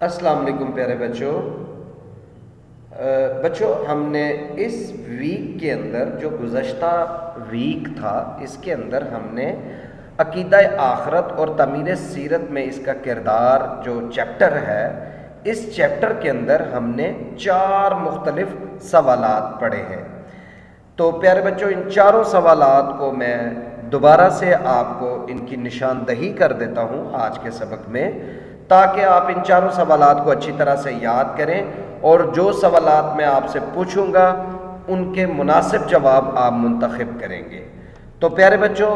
السلام علیکم پیارے بچوں ہم نے اس ویک کے اندر جو گزشتہ ویک تھا اس کے اندر ہم نے عقیدہ آخرت اور تعمیر سیرت میں اس کا کردار جو چیپٹر ہے اس چیپٹر کے اندر ہم نے 4 مختلف سوالات پڑھے ہیں۔ تو پیارے بچوں ان چاروں سوالات کو میں دوبارہ سے آپ کو ان کی نشاندہی کر دیتا ہوں آج کے سبق میں، تاکہ آپ ان چاروں سوالات کو اچھی طرح سے یاد کریں اور جو سوالات میں آپ سے پوچھوں گا ان کے مناسب جواب آپ منتخب کریں گے۔ تو پیارے بچوں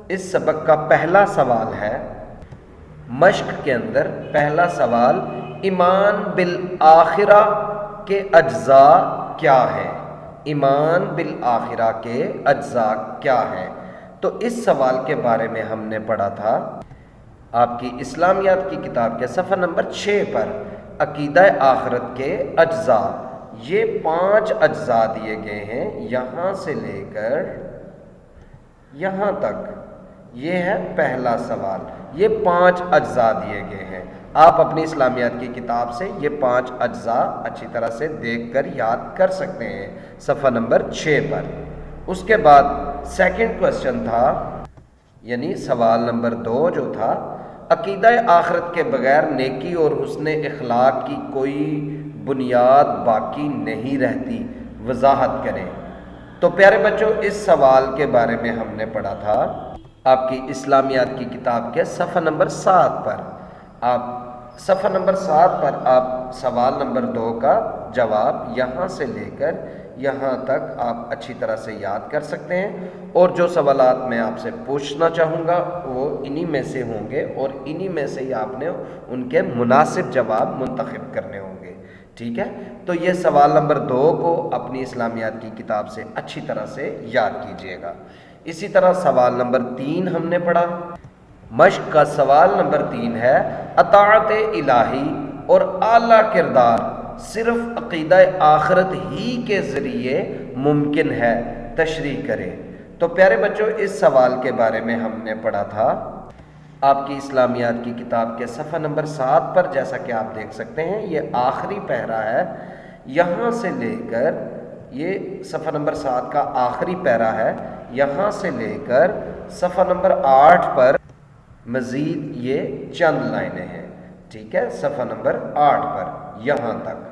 اس سبق کا پہلا سوال ہے، مشق کے اندر پہلا سوال، ایمان بالآخرہ کے اجزاء کیا ہے؟ ایمان بالآخرہ کے اجزاء کیا ہیں؟ تو اس سوال کے بارے میں ہم نے پڑھا تھا آپ کی اسلامیات کی کتاب کے صفحہ نمبر 6 پر، عقیدہ آخرت کے اجزاء۔ یہ 5 اجزاء دیے گئے ہیں، یہاں سے لے کر یہاں تک۔ یہ ہے پہلا سوال، یہ 5 اجزاء دیے گئے ہیں۔ آپ اپنی اسلامیات کی کتاب سے یہ 5 اجزاء اچھی طرح سے دیکھ کر یاد کر سکتے ہیں صفحہ نمبر 6 پر۔ اس کے بعد سیکنڈ کوشچن تھا، یعنی سوال نمبر 2 جو تھا، عقیدہ آخرت کے بغیر نیکی اور حسن اخلاق کی کوئی بنیاد باقی نہیں رہتی، وضاحت کریں۔ تو پیارے بچوں اس سوال کے بارے میں ہم نے پڑھا تھا آپ کی اسلامیات کی کتاب کے صفحہ نمبر 7 پر۔ آپ صفحہ نمبر 7 پر آپ سوال نمبر 2 کا جواب یہاں سے لے کر یہاں تک آپ اچھی طرح سے یاد کر سکتے ہیں، اور جو سوالات میں آپ سے پوچھنا چاہوں گا وہ انہی میں سے ہوں گے، اور انہی میں سے ہی آپ نے ان کے مناسب جواب منتخب کرنے ہوں گے، ٹھیک ہے؟ تو یہ سوال نمبر 2 کو اپنی اسلامیات کی کتاب سے اچھی طرح سے یاد کیجئے گا۔ اسی طرح سوال نمبر 3 ہم نے پڑھا، مشق کا سوال نمبر 3 ہے، اطاعت الہی اور اعلیٰ کردار صرف عقیدہ آخرت ہی کے ذریعے ممکن ہے، تشریح کریں۔ تو پیارے بچوں اس سوال کے بارے میں ہم نے پڑھا تھا آپ کی اسلامیات کی کتاب کے صفحہ نمبر 7 پر، جیسا کہ آپ دیکھ سکتے ہیں یہ آخری پیرا ہے، یہاں سے لے کر یہ صفحہ نمبر 7 کا آخری پیرا ہے، یہاں سے لے کر صفحہ نمبر 8 پر مزید یہ چند لائنیں ہیں، ٹھیک ہے؟ صفحہ نمبر 8 پر یہاں تک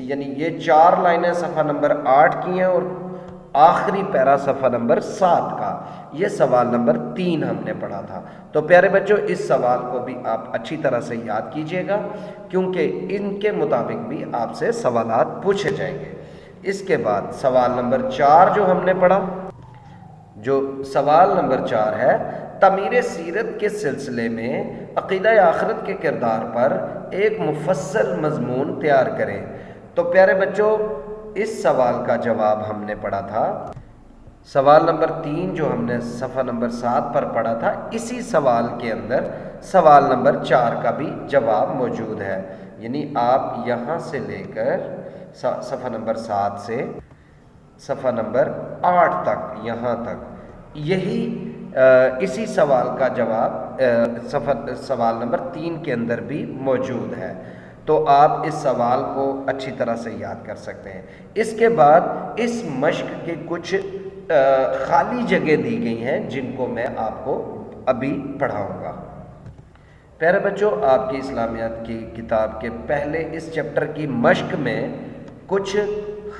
یعنی یہ 4 لائنیں صفحہ نمبر 8 کی ہیں، اور آخری پیرا صفحہ نمبر 7 کا، یہ سوال نمبر 3 ہم نے پڑھا تھا۔ تو پیارے بچوں اس سوال کو بھی آپ اچھی طرح سے یاد کیجئے گا، کیونکہ ان کے مطابق بھی آپ سے سوالات پوچھے جائیں گے۔ اس کے بعد سوال نمبر 4 جو ہم نے پڑھا، جو سوال نمبر 4 ہے، تعمیر سیرت کے سلسلے میں عقیدہ آخرت کے کردار پر ایک مفصل مضمون تیار کریں۔ تو پیارے بچوں اس سوال کا جواب ہم نے پڑھا تھا سوال نمبر 3 جو ہم نے صفحہ نمبر 7 پر پڑھا تھا، اسی سوال کے اندر سوال نمبر 4 کا بھی جواب موجود ہے، یعنی آپ یہاں سے لے کر صفحہ نمبر 7 سے صفحہ نمبر 8 تک، یہاں تک یہی اسی سوال کا جواب سوال نمبر 3 کے اندر بھی موجود ہے۔ تو آپ اس سوال کو اچھی طرح سے یاد کر سکتے ہیں۔ اس کے بعد اس مشق کے کچھ خالی جگہ دی گئی ہیں جن کو میں آپ کو ابھی پڑھاؤں گا۔ پیارے بچوں آپ کی اسلامیات کی کتاب کے پہلے اس چیپٹر کی مشق میں کچھ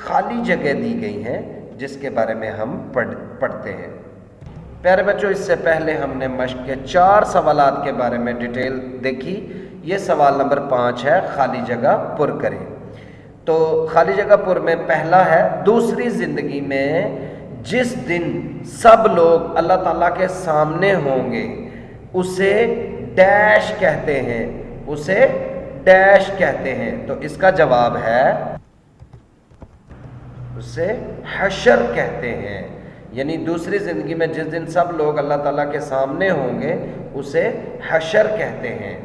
خالی جگہ دی گئی ہیں جس کے بارے میں ہم پڑھتے ہیں۔ پیارے بچوں اس سے پہلے ہم نے مشق کے 4 سوالات کے بارے میں ڈیٹیل دیکھی۔ یہ سوال نمبر 5 ہے، خالی جگہ پر کریں۔ تو خالی جگہ پر میں پہلا ہے، دوسری زندگی میں جس دن سب لوگ اللہ تعالیٰ کے سامنے ہوں گے اسے ڈیش کہتے ہیں، اسے ڈیش کہتے ہیں۔ تو اس کا جواب ہے اسے حشر کہتے ہیں، یعنی دوسری زندگی میں جس دن سب لوگ اللہ تعالیٰ کے سامنے ہوں گے اسے حشر کہتے ہیں۔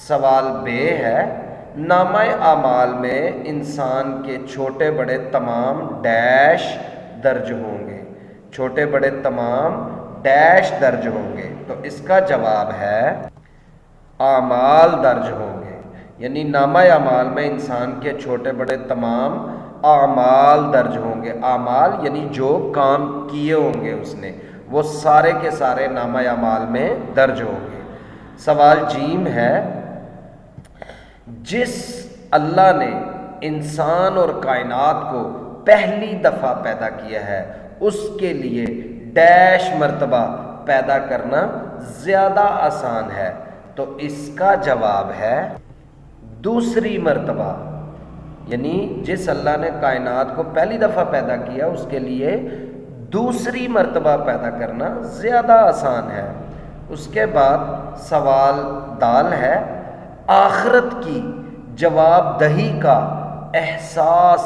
سوال بے ہے، نامہ اعمال میں انسان کے چھوٹے بڑے تمام ڈیش درج ہوں گے، چھوٹے بڑے تمام ڈیش درج ہوں گے۔ تو اس کا جواب ہے اعمال درج ہوں گے، یعنی نامہ اعمال میں انسان کے چھوٹے بڑے تمام اعمال درج ہوں گے۔ اعمال یعنی جو کام کیے ہوں گے اس نے، وہ سارے کے سارے نامہ اعمال میں درج ہوں گے۔ سوال جیم ہے، جس اللہ نے انسان اور کائنات کو پہلی دفعہ پیدا کیا ہے اس کے لیے ڈیش مرتبہ پیدا کرنا زیادہ آسان ہے، تو اس کا جواب ہے دوسری مرتبہ، یعنی جس اللہ نے کائنات کو پہلی دفعہ پیدا کیا اس کے لیے دوسری مرتبہ پیدا کرنا زیادہ آسان ہے۔ اس کے بعد سوال دال ہے، آخرت کی جواب دہی کا احساس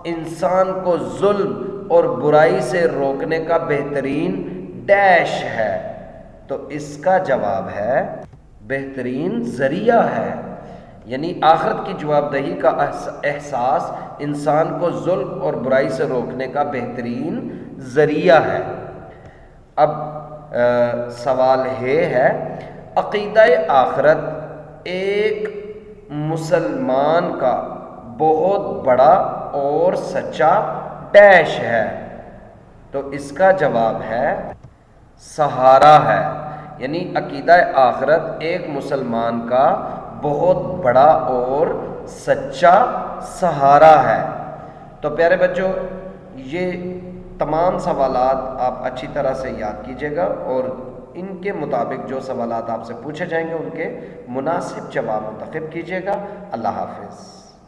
انسان کو ظلم اور برائی سے روکنے کا بہترین ڈیش ہے، تو اس کا جواب ہے بہترین ذریعہ ہے، یعنی آخرت کی جواب دہی کا احساس انسان کو ظلم اور برائی سے روکنے کا بہترین ذریعہ ہے۔ اب سوال ہے، عقیدہ آخرت ایک مسلمان کا بہت بڑا اور سچا ڈیش ہے، تو اس کا جواب ہے سہارا ہے، یعنی عقیدہ آخرت ایک مسلمان کا بہت بڑا اور سچا سہارا ہے۔ تو پیارے بچوں، یہ تمام سوالات آپ اچھی طرح سے یاد کیجیے گا اور ان کے مطابق جو سوالات آپ سے پوچھے جائیں گے ان کے مناسب جواب منتخب کیجیے گا۔ اللہ حافظ۔